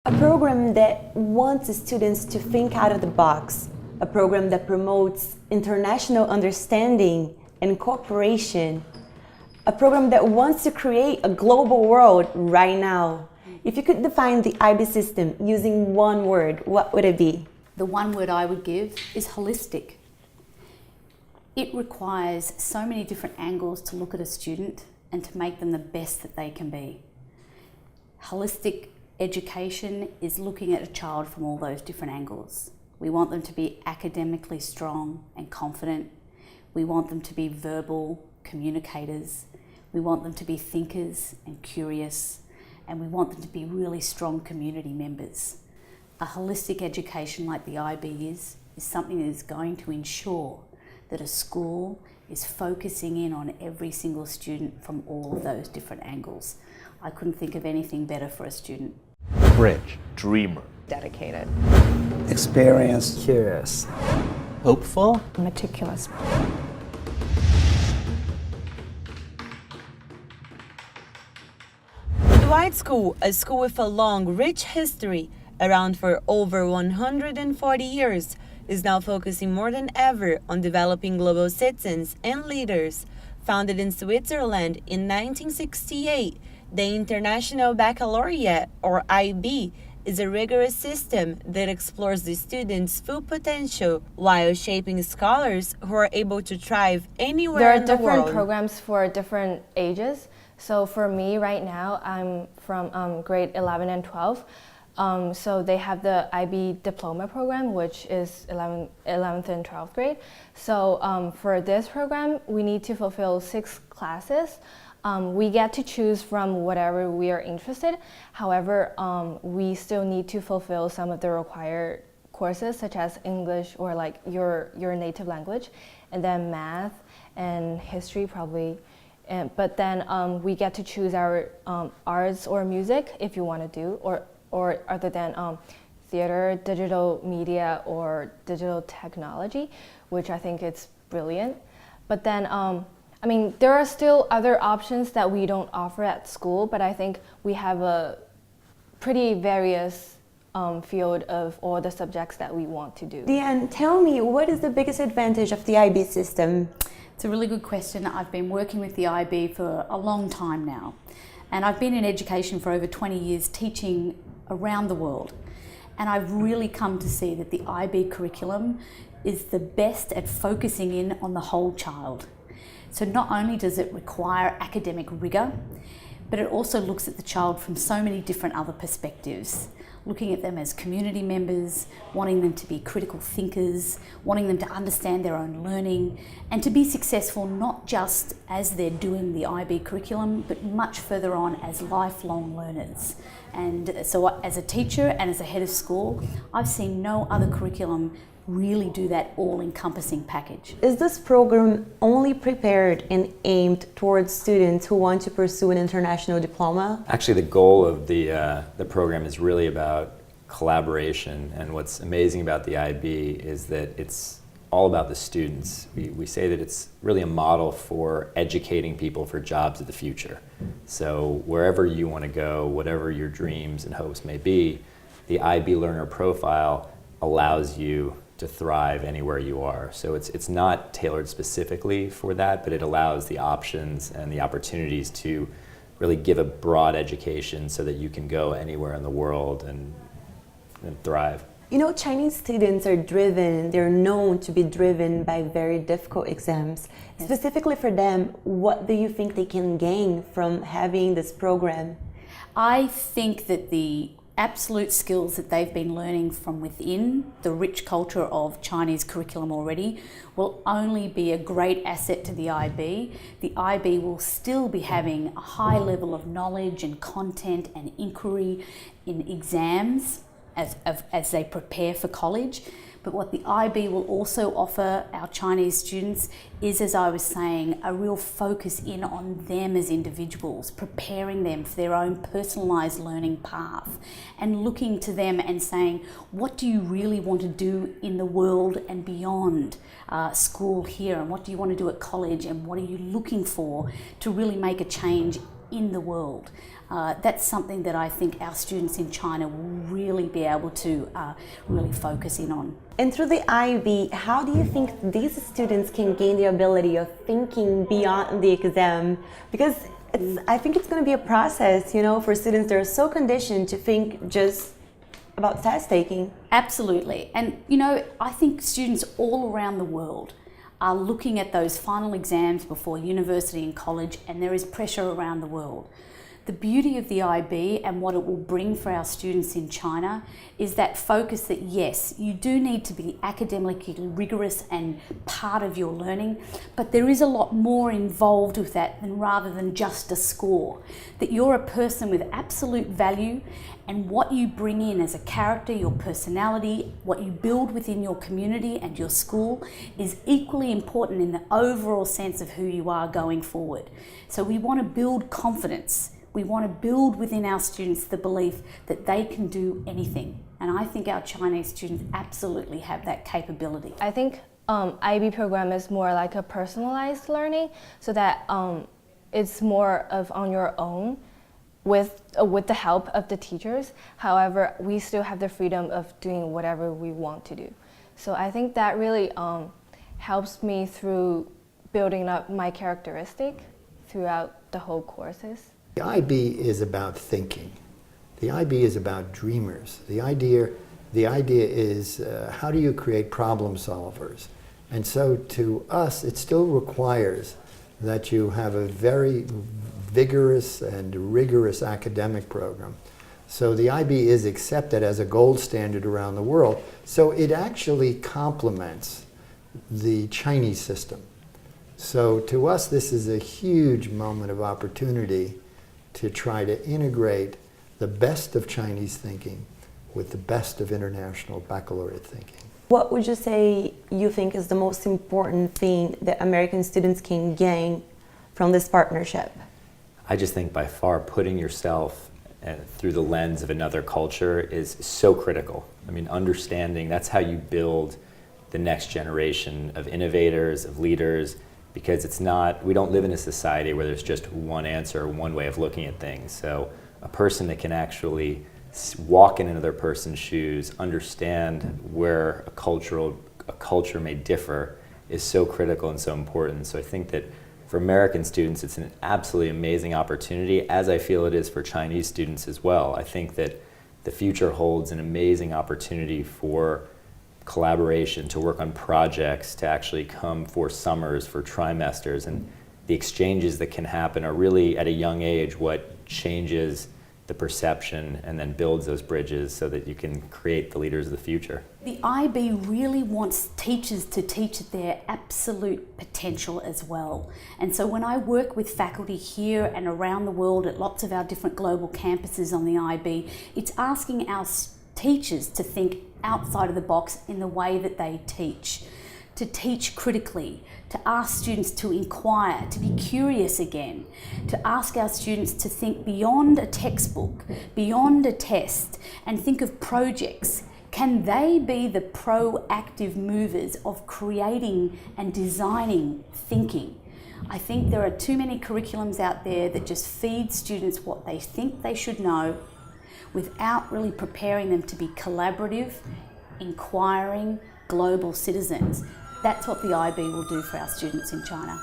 A program that wants the students to think out of the box, a program that promotes international understanding and cooperation, a program that wants to create a global world right now. If you could define the IB system using one word, what would it be? The one word I would give is holistic. It requires so many different angles to look at a student and to make them the best that they can be. Holistic education is looking at a child from all those different angles. We want them to be academically strong and confident. We want them to be verbal communicators. We want them to be thinkers and curious. And we want them to be really strong community members. A holistic education like the IB is something that is going to ensure that a school is focusing in on every single student from all of those different angles. I couldn't think of anything better for a student. Bridge. Dreamer. Dedicated. Experienced. Curious. Hopeful. Meticulous. Dwight School, a school with a long, rich history, around for over 140 years, is now focusing more than ever on developing global citizens and leaders. Founded in Switzerland in 1968, the International Baccalaureate, or IB, is a rigorous system that explores the students' full potential while shaping scholars who are able to thrive anywhere in the world. There are different programs for different ages. So for me right now, I'm from grade 11 and 12. So they have the IB diploma program, which is 11th and 12th grade. So for this program, we need to fulfill 6 classes. We get to choose from whatever we are interested. However, we still need to fulfill some of the required courses, such as English or like your native language, and then math and history probably. But then we get to choose our arts or music if you want to do, or other than theater, digital media, or digital technology, which I think is brilliant. But then, I mean, there are still other options that we don't offer at school, but I think we have a pretty various field of all the subjects that we want to do. Deanne, tell me, what is the biggest advantage of the IB system? It's a really good question. I've been working with the IB for a long time now, and I've been in education for over 20 years teaching around the world, and I've really come to see that the IB curriculum is the best at focusing in on the whole child. So not only does it require academic rigor, but it also looks at the child from so many different other perspectives, looking at them as community members, wanting them to be critical thinkers, wanting them to understand their own learning, and to be successful not just as they're doing the IB curriculum, but much further on as lifelong learners. And so as a teacher and as a head of school, I've seen no other curriculum really do that all-encompassing package. Is this program only prepared and aimed towards students who want to pursue an international diploma? Actually, the goal of the program is really about collaboration, and what's amazing about the IB is that it's all about the students. We say that it's really a model for educating people for jobs of the future. So wherever you want to go, whatever your dreams and hopes may be, the IB learner profile allows you to thrive anywhere you are. So it's not tailored specifically for that, but it allows the options and the opportunities to really give a broad education so that you can go anywhere in the world and thrive. You know, Chinese students are driven, they're known to be driven by very difficult exams. Yes. Specifically for them, what do you think they can gain from having this program? I think that the absolute skills that they've been learning from within the rich culture of Chinese curriculum already will only be a great asset to the IB. The IB will still be having a high level of knowledge and content and inquiry in exams as they prepare for college. But what the IB will also offer our Chinese students is, as I was saying, a real focus in on them as individuals, preparing them for their own personalised learning path and looking to them and saying, what do you really want to do in the world and beyond school here, and what do you want to do at college, and what are you looking for to really make a change in the world. That's something that I think our students in China will really be able to really focus in on. And through the IB, how do you think these students can gain the ability of thinking beyond the exam? Because I think it's going to be a process, you know, for students that are so conditioned to think just about test taking. Absolutely. And, you know, I think students all around the world are looking at those final exams before university and college, and there is pressure around the world. The beauty of the IB and what it will bring for our students in China is that focus that yes, you do need to be academically rigorous and part of your learning, but there is a lot more involved with that than rather than just a score. That you're a person with absolute value, and what you bring in as a character, your personality, what you build within your community and your school is equally important in the overall sense of who you are going forward. So we want to build confidence. We want to build within our students the belief that they can do anything. And I think our Chinese students absolutely have that capability. I think IB program is more like a personalized learning, so that it's more of on your own with the help of the teachers. However, we still have the freedom of doing whatever we want to do. So I think that really helps me through building up my characteristic throughout the whole courses. The IB is about thinking. The IB is about dreamers. The idea is how do you create problem solvers? And so to us, it still requires that you have a very vigorous and rigorous academic program. So the IB is accepted as a gold standard around the world. So it actually complements the Chinese system. So to us, this is a huge moment of opportunity to try to integrate the best of Chinese thinking with the best of international baccalaureate thinking. What would you say you think is the most important thing that American students can gain from this partnership? I just think by far putting yourself through the lens of another culture is so critical. I mean, understanding, that's how you build the next generation of innovators, of leaders, because it's not, we don't live in a society where there's just one answer, one way of looking at things. So a person that can actually walk in another person's shoes, understand where a culture may differ is so critical and so important. So I think that for American students, it's an absolutely amazing opportunity, as I feel it is for Chinese students as well. I think that the future holds an amazing opportunity for collaboration, to work on projects, to actually come for summers, for trimesters, and the exchanges that can happen are really at a young age what changes the perception and then builds those bridges so that you can create the leaders of the future. The IB really wants teachers to teach at their absolute potential as well. And so when I work with faculty here and around the world at lots of our different global campuses on the IB, it's asking our teachers to think outside of the box in the way that they teach, to teach critically, to ask students to inquire, to be curious again, to ask our students to think beyond a textbook, beyond a test, and think of projects. Can they be the proactive movers of creating and designing thinking? I think there are too many curriculums out there that just feed students what they think they should know without really preparing them to be collaborative, inquiring, global citizens. That's what the IB will do for our students in China.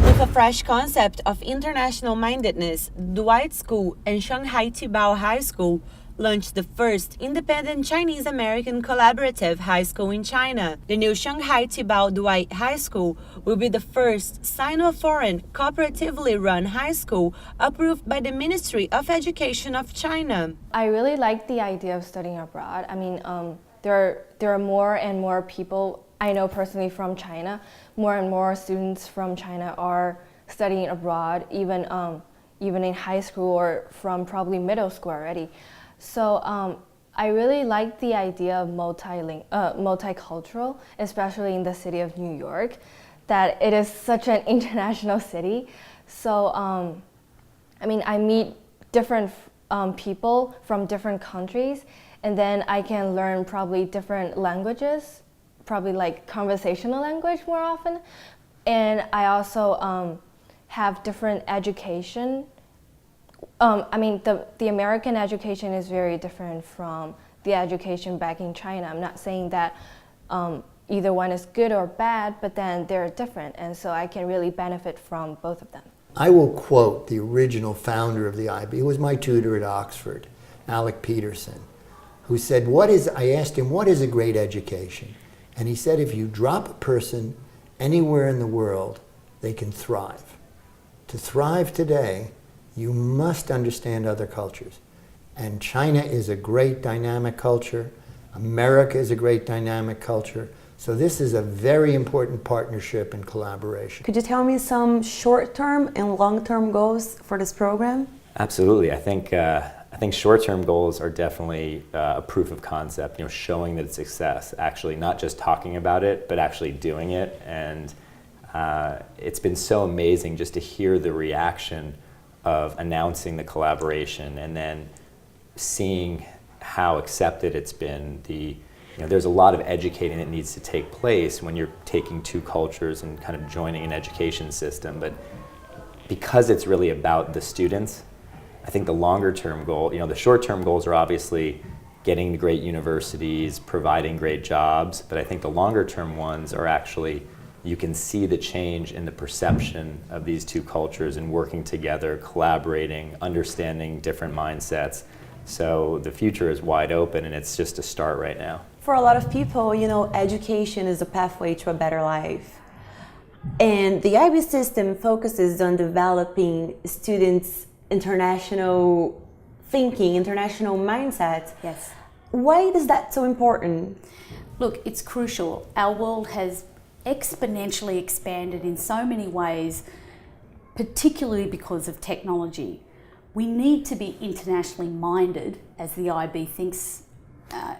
With a fresh concept of international mindedness, Dwight School and Shanghai Qibao High School launched the first independent Chinese-American collaborative high school in China. The new Shanghai Qibao Dwight High School will be the first Sino-foreign cooperatively run high school approved by the Ministry of Education of China. I really like the idea of studying abroad. I mean, there are more and more people I know personally from China. More and more students from China are studying abroad, even in high school or from probably middle school already. So I really like the idea of multicultural, especially in the city of New York, that it is such an international city. So I mean, I meet different people from different countries, and then I can learn probably different languages, probably like conversational language more often. And I also have different education. I mean, the American education is very different from the education back in China. I'm not saying that either one is good or bad, but then they're different, and so I can really benefit from both of them. I will quote the original founder of the IB, who was my tutor at Oxford, Alec Peterson, who said, I asked him, what is a great education? And he said, if you drop a person anywhere in the world, they can thrive. To thrive today, you must understand other cultures. And China is a great dynamic culture. America is a great dynamic culture. So this is a very important partnership and collaboration. Could you tell me some short-term and long-term goals for this program? Absolutely. I think short-term goals are definitely a proof of concept, showing that it's success, actually not just talking about it, but actually doing it. And it's been so amazing just to hear the reaction of announcing the collaboration and then seeing how accepted it's been. There's a lot of educating that needs to take place when you're taking two cultures and kind of joining an education system. But because it's really about the students, I think the longer term goal, the short term goals are obviously getting to great universities, providing great jobs, but I think the longer term ones are actually, you can see the change in the perception of these two cultures and working together, collaborating, understanding different mindsets. So the future is wide open, and it's just a start right now. For a lot of people, education is a pathway to a better life. And the IB system focuses on developing students' international thinking, international mindsets. Yes. Why is that so important? Look, it's crucial. Our world has exponentially expanded in so many ways, particularly because of technology. We need to be internationally minded, as the IB thinks,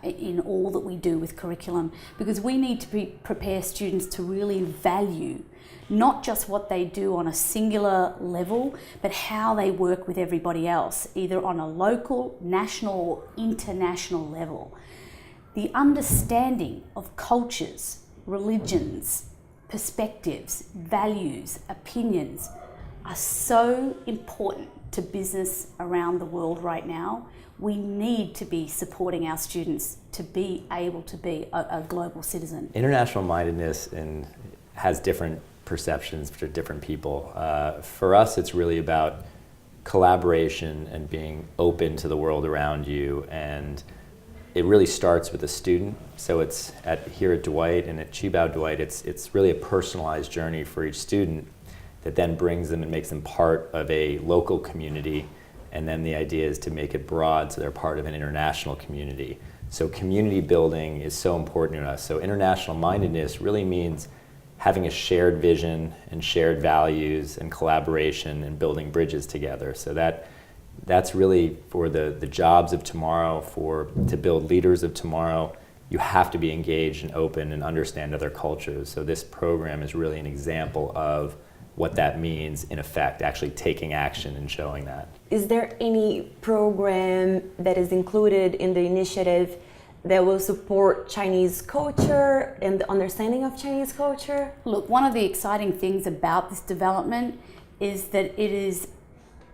in all that we do with curriculum, because we need to prepare students to really value not just what they do on a singular level, but how they work with everybody else, either on a local, national, or international level. The understanding of cultures, religions, perspectives, values, opinions are so important to business around the world right now. We need to be supporting our students to be able to be a global citizen. International mindedness has different perceptions for different people. For us, it's really about collaboration and being open to the world around you, and it really starts with the student. So it's here at Dwight and at Qibao Dwight, it's really a personalized journey for each student that then brings them and makes them part of a local community. And then the idea is to make it broad so they're part of an international community. So community building is so important to us. So international mindedness really means having a shared vision and shared values and collaboration and building bridges together. So that's really for the jobs of tomorrow, to build leaders of tomorrow. You have to be engaged and open and understand other cultures. So this program is really an example of what that means in effect, actually taking action and showing that. Is there any program that is included in the initiative that will support Chinese culture and the understanding of Chinese culture? Look, one of the exciting things about this development is that it is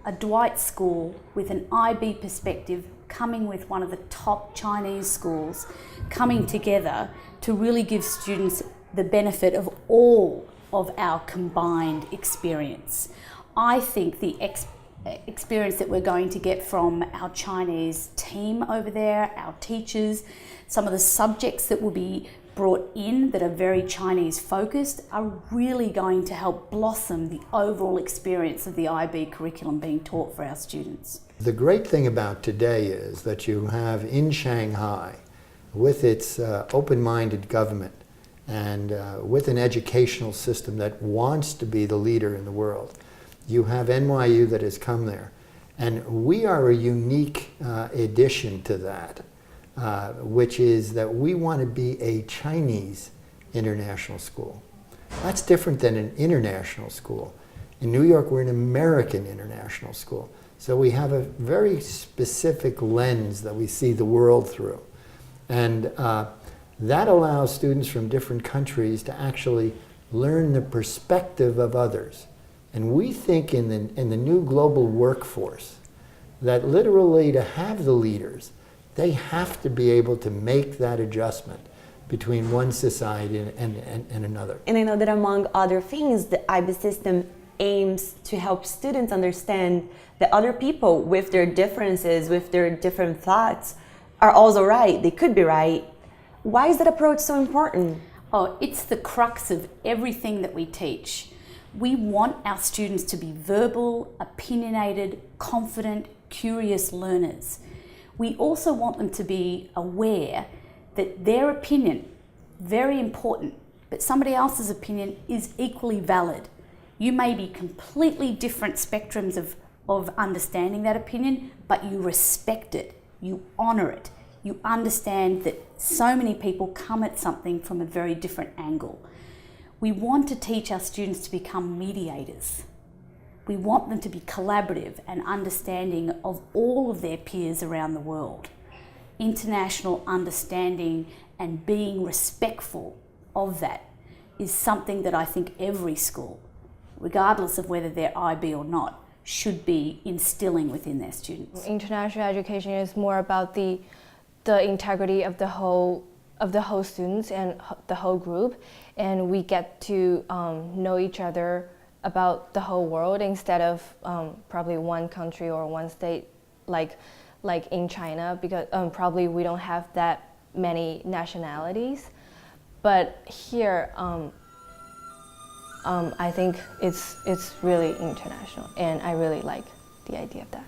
a Dwight school with an IB perspective coming with one of the top Chinese schools, coming together to really give students the benefit of all of our combined experience. I think the experience that we're going to get from our Chinese team over there, our teachers, some of the subjects that will be brought in that are very Chinese focused are really going to help blossom the overall experience of the IB curriculum being taught for our students. The great thing about today is that you have in Shanghai, with its open-minded government, and with an educational system that wants to be the leader in the world. You have NYU that has come there. And we are a unique addition to that, which is that we want to be a Chinese international school. That's different than an international school. In New York, we're an American international school. So we have a very specific lens that we see the world through. And that allows students from different countries to actually learn the perspective of others. And we think in the new global workforce that literally to have the leaders, they have to be able to make that adjustment between one society and another. And I know that among other things, the IB system aims to help students understand that other people with their differences, with their different thoughts, are also right. They could be right. Why is that approach so important? Oh, it's the crux of everything that we teach. We want our students to be verbal, opinionated, confident, curious learners. We also want them to be aware that their opinion, very important, but somebody else's opinion is equally valid. You may be completely different spectrums of understanding that opinion, but you respect it, you honour it. You understand that so many people come at something from a very different angle. We want to teach our students to become mediators. We want them to be collaborative and understanding of all of their peers around the world. International understanding and being respectful of that is something that I think every school, regardless of whether they're IB or not, should be instilling within their students. International education is more about the integrity of the whole students and the whole group, and we get to know each other about the whole world instead of probably one country or one state like in China, because probably we don't have that many nationalities. But here I think it's really international, and I really like the idea of that.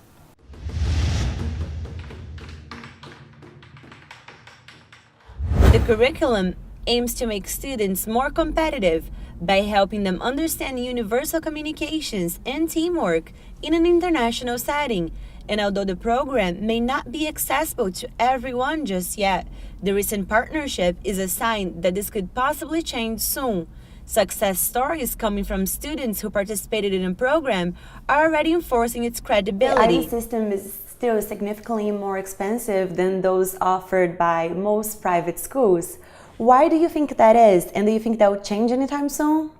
The curriculum aims to make students more competitive by helping them understand universal communications and teamwork in an international setting. And although the program may not be accessible to everyone just yet, the recent partnership is a sign that this could possibly change soon. Success stories coming from students who participated in the program are already enforcing its credibility. The IB system is still significantly more expensive than those offered by most private schools. Why do you think that is? And do you think that will change anytime soon?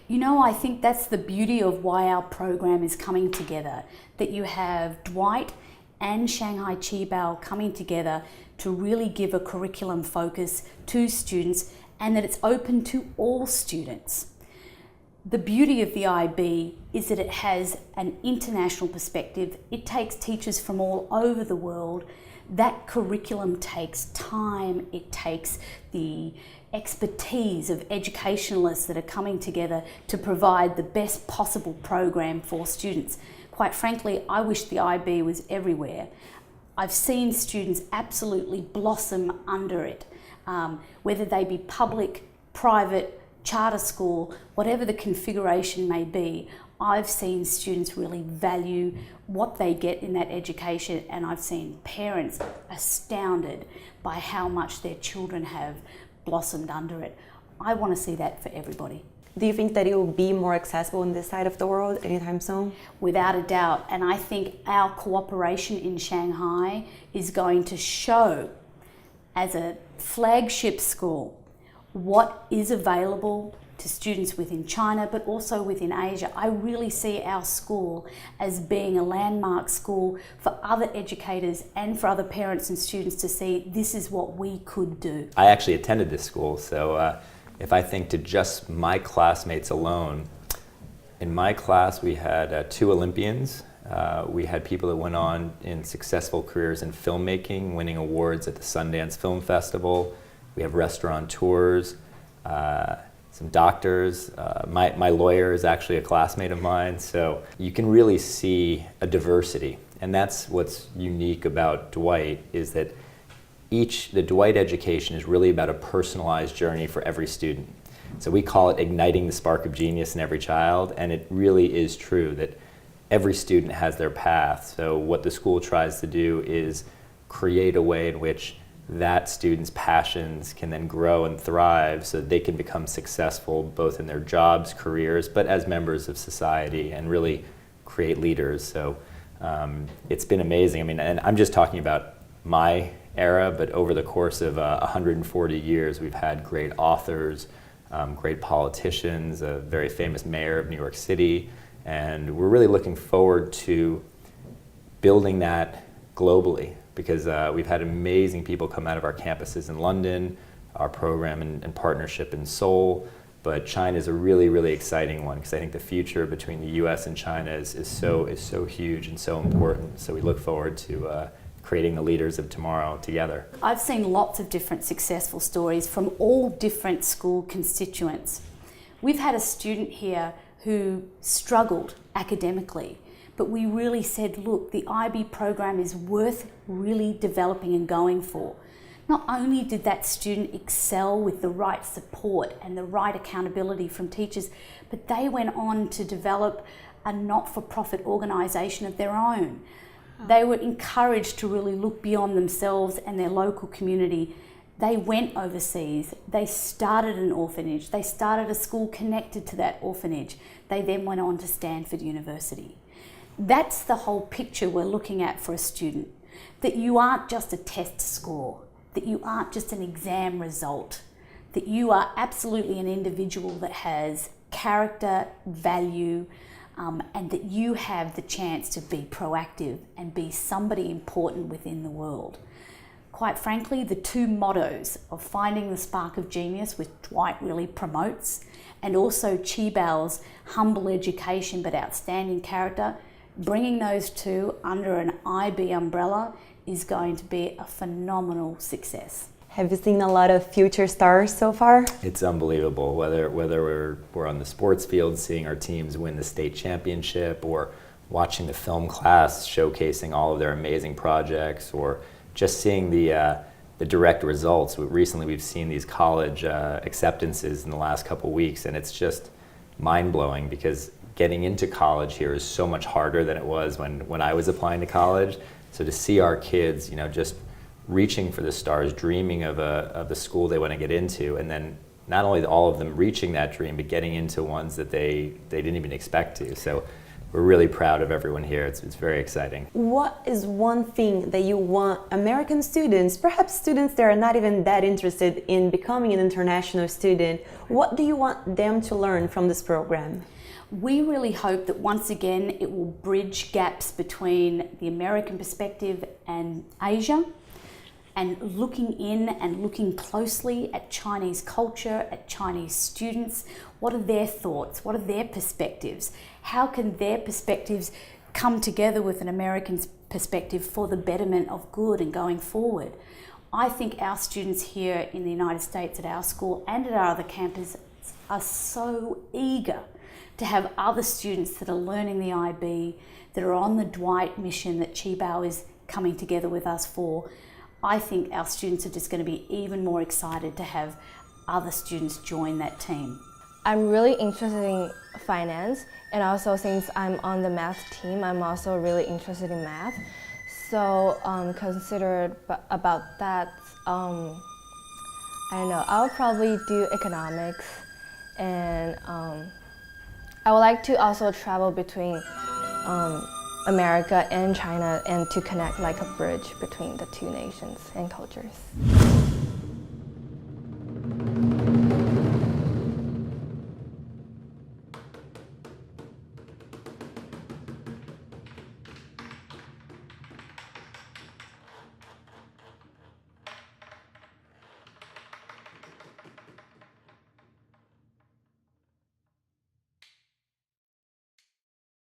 You know, I think that's the beauty of why our program is coming together, that you have Dwight and Shanghai Qibao coming together to really give a curriculum focus to students, and that it's open to all students. The beauty of the IB is that it has an international perspective. It takes teachers from all over the world. That curriculum takes time, it takes the expertise of educationalists that are coming together to provide the best possible program for students. Quite frankly, I wish the IB was everywhere. I've seen students absolutely blossom under it, whether they be public, private, charter school, whatever the configuration may be. I've seen students really value what they get in that education, and I've seen parents astounded by how much their children have blossomed under it. I want to see that for everybody. Do you think that it will be more accessible in this side of the world anytime soon? Without a doubt, and I think our cooperation in Shanghai is going to show, as a flagship school, what is available to students within China, but also within Asia. I really see our school as being a landmark school for other educators and for other parents and students to see this is what we could do. I actually attended this school, so if I think to just my classmates alone, in my class we had 2 Olympians. We had people that went on in successful careers in filmmaking, winning awards at the Sundance Film Festival. We have restaurateurs, some doctors. My lawyer is actually a classmate of mine, so you can really see a diversity. And that's what's unique about Dwight, is that the Dwight education is really about a personalized journey for every student. So we call it igniting the spark of genius in every child, and it really is true that every student has their path. So what the school tries to do is create a way in which that student's passions can then grow and thrive so that they can become successful both in their jobs, careers, but as members of society and really create leaders. So It's been amazing. I mean, and I'm just talking about my era, but over the course of 140 years, we've had great authors, great politicians, a very famous mayor of New York City, and we're really looking forward to building that globally, because we've had amazing people come out of our campuses in London, our program and partnership in Seoul, but China is a really, really exciting one, because I think the future between the US and China is so huge and so important. So we look forward to creating the leaders of tomorrow together. I've seen lots of different successful stories from all different school constituents. We've had a student here who struggled academically, but we really said, look, the IB program is worth really developing and going for. Not only did that student excel with the right support and the right accountability from teachers, but they went on to develop a not-for-profit organisation of their own. They were encouraged to really look beyond themselves and their local community. They went overseas, they started an orphanage, they started a school connected to that orphanage. They then went on to Stanford University. That's the whole picture we're looking at for a student, that you aren't just a test score, that you aren't just an exam result, that you are absolutely an individual that has character, value, and that you have the chance to be proactive and be somebody important within the world. Quite frankly, the two mottos of finding the spark of genius, which Dwight really promotes, and also Qibao's humble education but outstanding character, bringing those two under an IB umbrella is going to be a phenomenal success. Have you seen a lot of future stars so far? It's unbelievable, whether we're on the sports field seeing our teams win the state championship, or watching the film class showcasing all of their amazing projects, or just seeing the direct results. Recently we've seen these college acceptances in the last couple weeks, and it's just mind-blowing, because getting into college here is so much harder than it was when I was applying to college. So to see our kids, just reaching for the stars, dreaming of the school they want to get into, and then not only all of them reaching that dream, but getting into ones that they didn't even expect to. So we're really proud of everyone here. It's very exciting. What is one thing that you want American students, perhaps students that are not even that interested in becoming an international student, what do you want them to learn from this program? We really hope that once again it will bridge gaps between the American perspective and Asia, and looking in and looking closely at Chinese culture, at Chinese students. What are their thoughts? What are their perspectives? How can their perspectives come together with an American perspective for the betterment of good and going forward? I think our students here in the United States at our school and at our other campuses are so eager to have other students that are learning the IB, that are on the Dwight mission that Qibao is coming together with us for. I think our students are just going to be even more excited to have other students join that team. I'm really interested in finance, and also since I'm on the math team, I'm also really interested in math. So considered about that, I don't know, I'll probably do economics, and I would like to also travel between America and China, and to connect like a bridge between the two nations and cultures.